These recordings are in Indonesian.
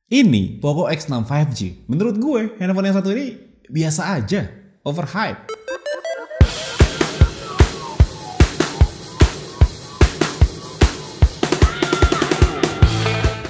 Ini Poco X6 5G. Menurut gue, handphone yang satu ini biasa aja, overhype.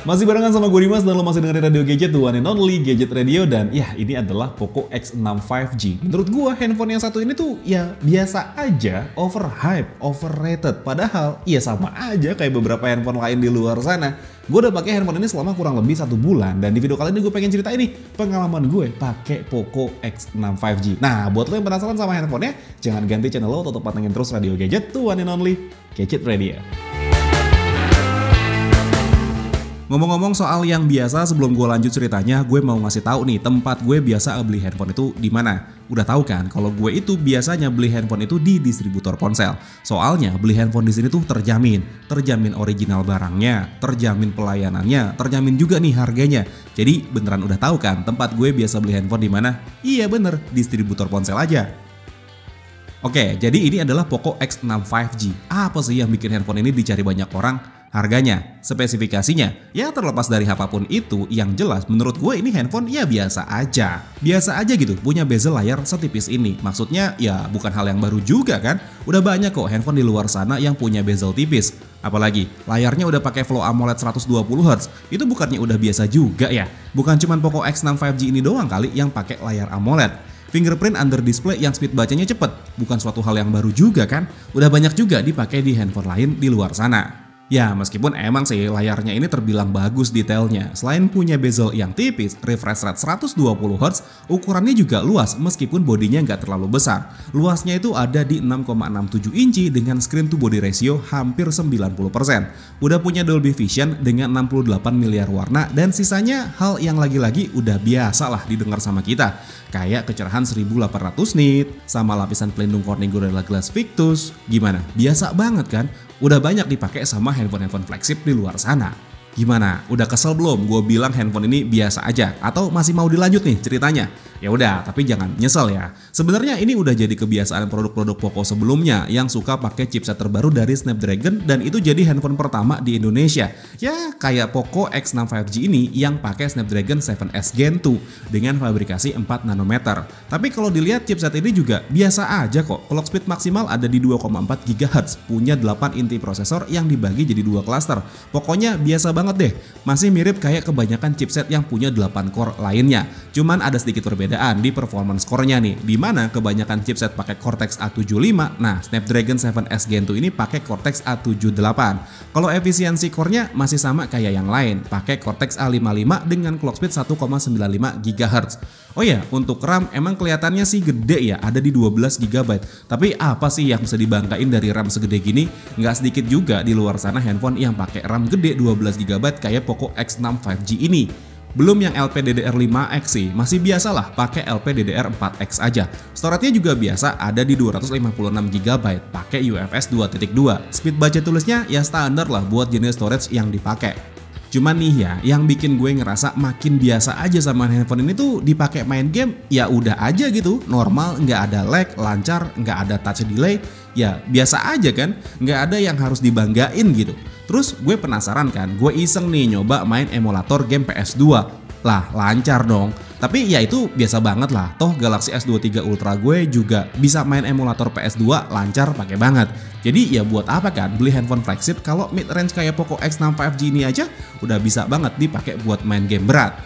Masih barengan sama gue Dimas dan lo masih dengerin Radio Gadget, the one and only Gadget Radio. Dan ya, ini adalah Poco X6 5G. Menurut gue, handphone yang satu ini tuh ya biasa aja, overhype, overrated. Padahal ya sama aja kayak beberapa handphone lain di luar sana. Gue udah pakai handphone ini selama kurang lebih 1 bulan. Dan di video kali ini gue pengen cerita ini pengalaman gue pakai Poco X6 5G. Nah, buat lo yang penasaran sama handphonenya, jangan ganti channel lo, tetap pantengin terus Radio Gadget, the one and only Gadget Radio. Ngomong-ngomong soal yang biasa, sebelum gue lanjut ceritanya, gue mau ngasih tahu nih tempat gue biasa beli handphone itu di mana. Udah tahu kan kalau gue itu biasanya beli handphone itu di distributor ponsel. Soalnya beli handphone di sini tuh terjamin original barangnya, terjamin pelayanannya, terjamin juga nih harganya. Jadi beneran udah tahu kan tempat gue biasa beli handphone di mana? Iya bener, distributor ponsel aja. Oke, jadi ini adalah Poco X6 5G. Apa sih yang bikin handphone ini dicari banyak orang? Harganya, spesifikasinya, ya terlepas dari apapun itu, yang jelas menurut gue ini handphone ya biasa aja. Biasa aja gitu, punya bezel layar setipis ini. Maksudnya ya bukan hal yang baru juga kan. Udah banyak kok handphone di luar sana yang punya bezel tipis. Apalagi layarnya udah pakai Flow AMOLED 120Hz. Itu bukannya udah biasa juga ya. Bukan cuma Poco X6 5G ini doang kali yang pakai layar AMOLED. Fingerprint under display yang speed bacanya cepet, bukan suatu hal yang baru juga kan. Udah banyak juga dipakai di handphone lain di luar sana. Ya, meskipun emang sih layarnya ini terbilang bagus detailnya. Selain punya bezel yang tipis, refresh rate 120Hz, ukurannya juga luas meskipun bodinya nggak terlalu besar. Luasnya itu ada di 6,67 inci dengan screen to body ratio hampir 90%. Udah punya Dolby Vision dengan 68 miliar warna dan sisanya hal yang lagi-lagi udah biasa lah didengar sama kita. Kayak kecerahan 1800 nit, sama lapisan pelindung corning Gorilla Glass Victus. Gimana? Biasa banget kan? Udah banyak dipakai sama handphone-handphone flagship di luar sana. Gimana? Udah kesel belum gue bilang handphone ini biasa aja? Atau masih mau dilanjut nih ceritanya? Ya udah, tapi jangan nyesel ya. Sebenarnya ini udah jadi kebiasaan produk-produk Poco sebelumnya yang suka pakai chipset terbaru dari Snapdragon dan itu jadi handphone pertama di Indonesia. Ya, kayak Poco X6 5G ini yang pakai Snapdragon 7S Gen 2 dengan fabrikasi 4 nanometer. Tapi kalau dilihat chipset ini juga biasa aja kok. Clock speed maksimal ada di 2,4 GHz, punya 8 inti prosesor yang dibagi jadi 2 cluster. Pokoknya biasa banget deh. Masih mirip kayak kebanyakan chipset yang punya 8 core lainnya. Cuman ada sedikit perbedaan di performance core-nya nih, di mana kebanyakan chipset pakai Cortex A75, nah Snapdragon 7S Gen 2 ini pakai Cortex A78. Kalau efisiensi core-nya masih sama kayak yang lain, pakai Cortex A55 dengan clock speed 1,95 GHz. Oh ya, untuk RAM emang kelihatannya sih gede ya, ada di 12 GB. Tapi apa sih yang bisa dibanggain dari RAM segede gini? Nggak sedikit juga di luar sana handphone yang pakai RAM gede 12 GB kayak Poco X6 5G ini. Belum yang LPDDR5X sih, masih biasa lah pakai LPDDR4X aja. Storage-nya juga biasa ada di 256 GB, pakai UFS 2.2. Speed baca tulisnya ya standar lah buat jenis storage yang dipakai. Cuman nih ya, yang bikin gue ngerasa makin biasa aja sama handphone ini tuh dipakai main game, ya udah aja gitu, normal, nggak ada lag, lancar, nggak ada touch delay, ya biasa aja kan, nggak ada yang harus dibanggain gitu. Terus gue penasaran kan, gue iseng nih nyoba main emulator game PS2. Lah lancar dong, tapi ya itu biasa banget lah, toh Galaxy S23 Ultra gue juga bisa main emulator PS2 lancar pakai banget. Jadi ya buat apa kan beli handphone flagship kalau mid range kayak Poco X6 5G ini aja udah bisa banget dipakai buat main game berat.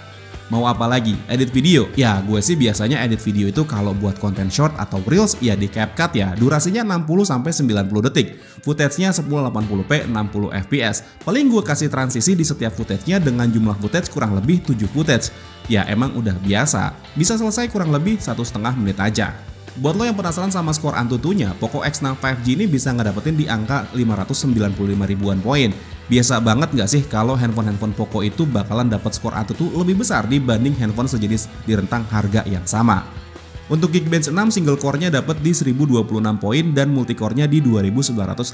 Mau apa lagi? Edit video? Ya gue sih biasanya edit video itu kalau buat konten short atau reels ya di CapCut ya. Durasinya 60-90 detik. Footage-nya 1080p 60 fps. Paling gue kasih transisi di setiap footage-nya dengan jumlah footage kurang lebih 7 footage. Ya emang udah biasa. Bisa selesai kurang lebih 1,5 menit aja. Buat lo yang penasaran sama skor Antutunya, Poco X6 5G ini bisa ngedapetin di angka 595 ribuan poin. Biasa banget nggak sih kalau handphone-handphone Poco itu bakalan dapat skor Antutu lebih besar dibanding handphone sejenis di rentang harga yang sama. Untuk Geekbench 6 single core-nya dapat di 1026 poin dan multicore-nya di 2980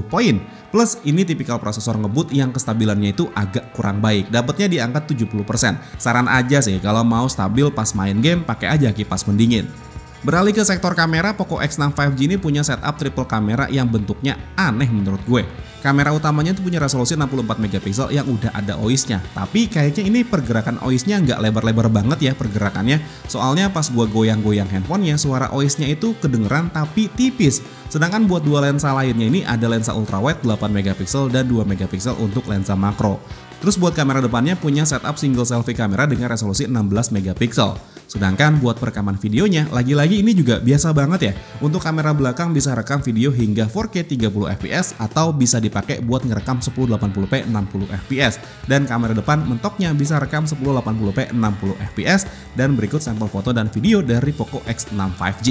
poin. Plus ini tipikal prosesor ngebut yang kestabilannya itu agak kurang baik, dapatnya di angka 70%. Saran aja sih kalau mau stabil pas main game pakai aja kipas pendingin. Beralih ke sektor kamera, Poco X6 5G ini punya setup triple kamera yang bentuknya aneh menurut gue. Kamera utamanya tuh punya resolusi 64 megapiksel yang udah ada OIS-nya. Tapi kayaknya ini pergerakan OIS-nya nggak lebar-lebar banget ya pergerakannya. Soalnya pas gua goyang-goyang handphonenya, suara OIS-nya itu kedengeran tapi tipis. Sedangkan buat dua lensa lainnya ini ada lensa ultrawide 8 megapiksel dan 2 megapiksel untuk lensa makro. Terus buat kamera depannya punya setup single selfie kamera dengan resolusi 16 megapiksel. Sedangkan buat perekaman videonya, lagi-lagi ini juga biasa banget ya. Untuk kamera belakang bisa rekam video hingga 4K 30 fps atau bisa dipakai buat ngerekam 1080p 60 fps. Dan kamera depan mentoknya bisa rekam 1080p 60 fps. Dan berikut sampel foto dan video dari Poco X6 5G.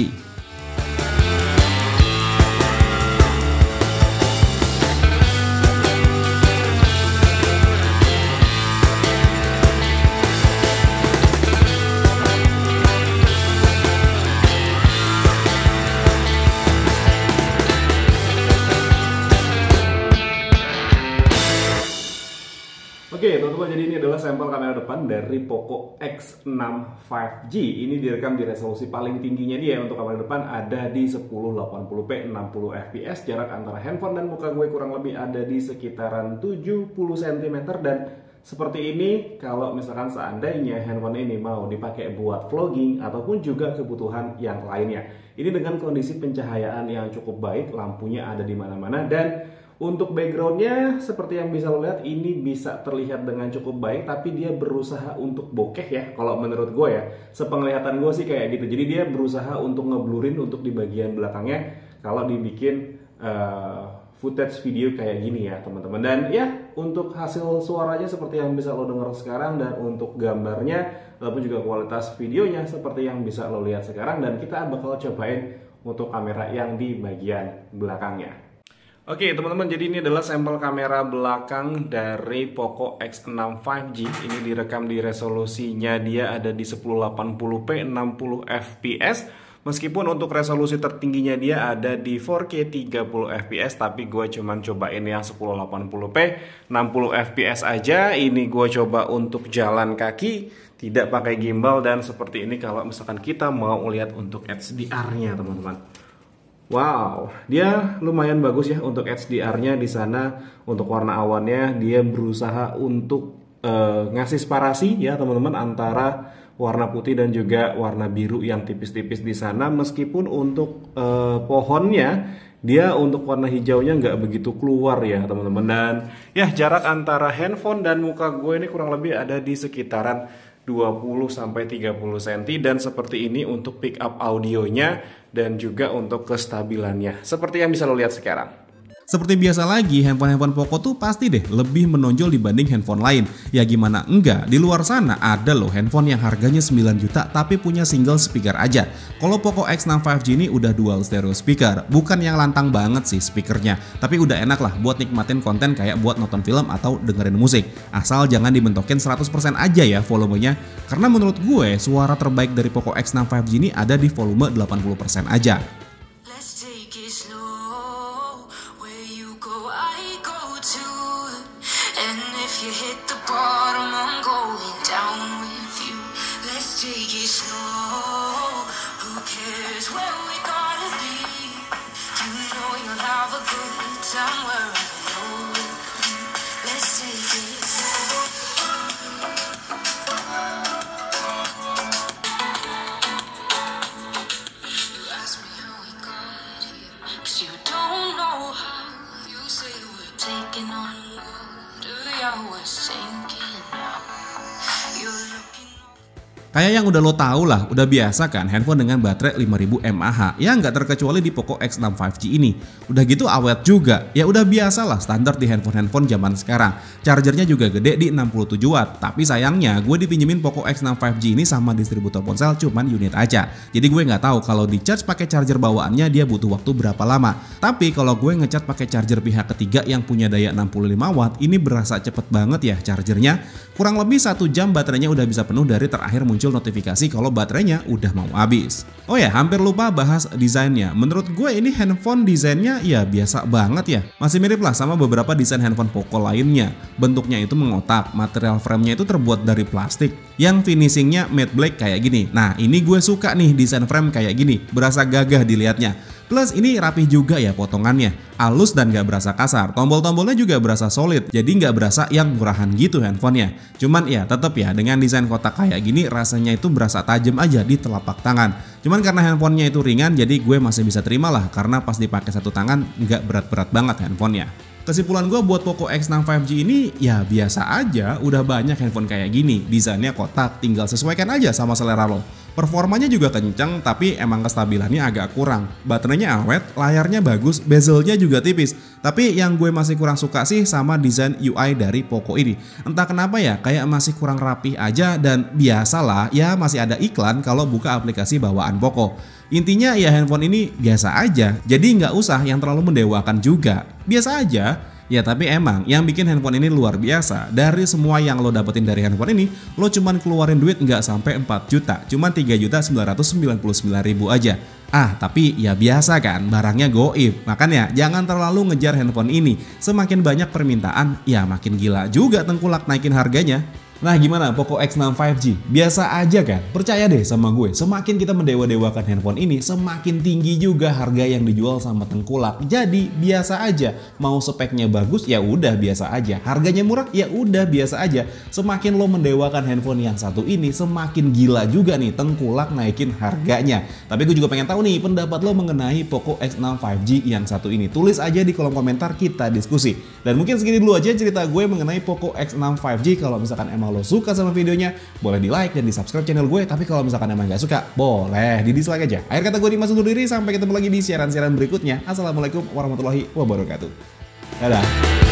Oke teman-teman, jadi ini adalah sampel kamera depan dari Poco X6 5G. Ini direkam di resolusi paling tingginya dia. Untuk kamera depan ada di 1080p 60 fps. Jarak antara handphone dan muka gue kurang lebih ada di sekitaran 70 cm. Dan seperti ini kalau misalkan seandainya handphone ini mau dipakai buat vlogging ataupun juga kebutuhan yang lainnya. Ini dengan kondisi pencahayaan yang cukup baik, lampunya ada di mana-mana, dan untuk backgroundnya seperti yang bisa lo lihat ini bisa terlihat dengan cukup baik, tapi dia berusaha untuk bokeh ya. Kalau menurut gue ya, sepenglihatan gue sih kayak gitu. Jadi dia berusaha untuk ngeblurin untuk di bagian belakangnya kalau dibikin footage video kayak gini ya teman-teman. Dan ya untuk hasil suaranya seperti yang bisa lo dengar sekarang, dan untuk gambarnya ataupun juga kualitas videonya seperti yang bisa lo lihat sekarang. Dan kita bakal cobain untuk kamera yang di bagian belakangnya. Oke teman-teman, jadi ini adalah sampel kamera belakang dari Poco X6 5G. Ini direkam di resolusinya dia ada di 1080p 60 fps. Meskipun untuk resolusi tertingginya dia ada di 4K 30 fps, tapi gue cuman cobain yang 1080p 60 fps aja. Ini gue coba untuk jalan kaki, tidak pakai gimbal, dan seperti ini kalau misalkan kita mau lihat untuk HDR-nya teman-teman. Wow, dia lumayan bagus ya untuk HDR-nya di sana. Untuk warna awannya dia berusaha untuk ngasih separasi ya teman-teman antara warna putih dan juga warna biru yang tipis-tipis di sana. Meskipun untuk pohonnya dia untuk warna hijaunya nggak begitu keluar ya teman-teman. Dan ya jarak antara handphone dan muka gue ini kurang lebih ada di sekitaran 20-30 cm, dan seperti ini untuk pick up audionya dan juga untuk kestabilannya seperti yang bisa lo lihat sekarang. Seperti biasa lagi, handphone-handphone Poco tuh pasti deh lebih menonjol dibanding handphone lain. Ya gimana enggak, di luar sana ada loh handphone yang harganya 9 juta tapi punya single speaker aja. Kalau Poco X6 5G ini udah dual stereo speaker. Bukan yang lantang banget sih speakernya, tapi udah enak lah buat nikmatin konten kayak buat nonton film atau dengerin musik. Asal jangan dibentokin 100% aja ya volumenya. Karena menurut gue suara terbaik dari Poco X6 5G ini ada di volume 80% aja. Kayak yang udah lo tau lah, udah biasa kan handphone dengan baterai 5000 mAh. Ya nggak terkecuali di Poco X6 5G ini. Udah gitu awet juga. Ya udah biasa lah standar di handphone zaman sekarang. Chargernya juga gede di 67 watt. Tapi sayangnya gue dipinjemin Poco X6 5G ini sama distributor ponsel cuman unit aja. Jadi gue nggak tahu kalau di charge pakai charger bawaannya dia butuh waktu berapa lama. Tapi kalau gue ngecharge pakai charger pihak ketiga yang punya daya 65 watt, ini berasa cepet banget ya chargernya. Kurang lebih 1 jam baterainya udah bisa penuh dari terakhir muncul notifikasi kalau baterainya udah mau habis. Oh ya, hampir lupa bahas desainnya. Menurut gue ini handphone desainnya ya biasa banget ya. Masih mirip lah sama beberapa desain handphone Poco lainnya. Bentuknya itu mengotak, material framenya itu terbuat dari plastik yang finishingnya matte black kayak gini. Nah ini gue suka nih desain frame kayak gini, berasa gagah dilihatnya. Plus ini rapih juga ya potongannya, halus dan gak berasa kasar. Tombol-tombolnya juga berasa solid, jadi gak berasa yang murahan gitu handphonenya. Cuman ya tetap ya dengan desain kotak kayak gini rasanya itu berasa tajam aja di telapak tangan. Cuman karena handphonenya itu ringan jadi gue masih bisa terima lah karena pas dipakai satu tangan gak berat-berat banget handphonenya. Kesimpulan gue buat Poco X6 5G ini ya biasa aja, udah banyak handphone kayak gini, desainnya kotak, tinggal sesuaikan aja sama selera lo. Performanya juga kenceng tapi emang kestabilannya agak kurang. Baterainya awet, layarnya bagus, bezelnya juga tipis. Tapi yang gue masih kurang suka sih sama desain UI dari Poco ini. Entah kenapa ya, kayak masih kurang rapih aja dan biasalah ya masih ada iklan kalau buka aplikasi bawaan Poco. Intinya ya handphone ini biasa aja, jadi nggak usah yang terlalu mendewakan juga. Biasa aja. Ya tapi emang yang bikin handphone ini luar biasa. Dari semua yang lo dapetin dari handphone ini, lo cuman keluarin duit nggak sampai 4 juta, cuman 3.999.000 aja. Tapi ya biasa kan, barangnya goib. Makanya jangan terlalu ngejar handphone ini. Semakin banyak permintaan, ya makin gila juga tengkulak naikin harganya. Nah gimana Poco X6 5G? Biasa aja kan? Percaya deh sama gue, semakin kita mendewa-dewakan handphone ini, semakin tinggi juga harga yang dijual sama tengkulak. Jadi biasa aja, mau speknya bagus ya udah biasa aja, harganya murah ya udah biasa aja. Semakin lo mendewakan handphone yang satu ini, semakin gila juga nih tengkulak naikin harganya. Tapi gue juga pengen tahu nih pendapat lo mengenai Poco X6 5G yang satu ini. Tulis aja di kolom komentar, kita diskusi. Dan mungkin segini dulu aja cerita gue mengenai Poco X6 5G. Kalau misalkan emang lo suka sama videonya, boleh di like dan di subscribe channel gue. Tapi kalau misalkan emang gak suka, boleh di dislike aja. Akhir kata gue Dimas undur diri, sampai ketemu lagi di siaran-siaran berikutnya. Assalamualaikum warahmatullahi wabarakatuh. Dadah.